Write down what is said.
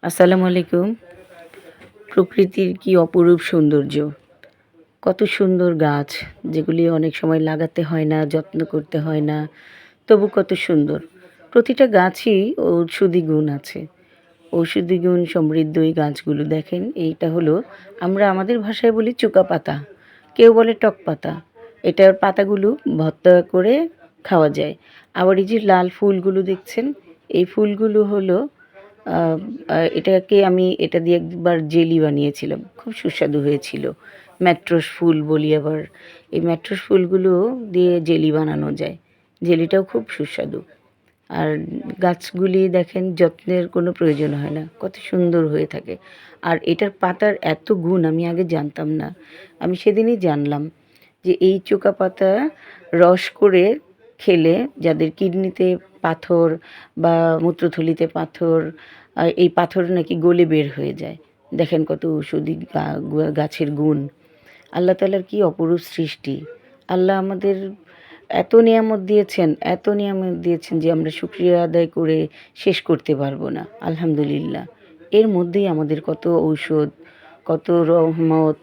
আসসালামু আলাইকুম। প্রকৃতির কি অপরূপ সৌন্দর্য! কত সুন্দর গাছ, যেগুলি অনেক সময় লাগাতে হয় না, যত্ন করতে হয় না, তবু কত সুন্দর। প্রতিটা গাছই ঔষধি গুণ আছে। ঔষধি গুণ সমৃদ্ধ এই গাছগুলো দেখেন, এইটা হলো আমরা আমাদের ভাষায় বলি চুকা পাতা, কেউ বলে টক পাতা। এটার পাতাগুলো ভর্তা করে খাওয়া যায়। আবার এই যে লাল ফুলগুলো দেখছেন, এই ফুলগুলো হলো আ আ এটাকে আমি এটা দিয়ে একবার জেলি বানিয়েছিলাম। খুব সুস্বাদু হয়েছিল। ম্যাট্রস ফুল বলি আবার। এই ম্যাট্রস ফুলগুলো দিয়ে জেলি বানানো যায়। জেলিটাও খুব সুস্বাদু। আর গাছগুলি দেখেন যত্নের কোনো প্রয়োজন হয় না। কত সুন্দর হয়ে থাকে। আর এটার পাতার এত গুণ আমি আগে জানতাম না। আমি সেদিনই জানলাম যে এই চোকা পাতা রস করে খেলে যাদের কিডনিতে পাথর বা মূত্রথলিতে পাথর, এই পাথর নাকি গলে বের হয়ে যায়। দেখেন কত ঔষধি গাছের গুণ। আল্লাহ তাআলার কি অপরূপ সৃষ্টি। আল্লাহ আমাদের এত নিয়ামত দিয়েছেন, এত নিয়ামত দিয়েছেন যে আমরা শুকরিয়া আদায় করে শেষ করতে পারবো না। আলহামদুলিল্লাহ। এর মধ্যেই আমাদের কত ঔষধ, কত রহমত।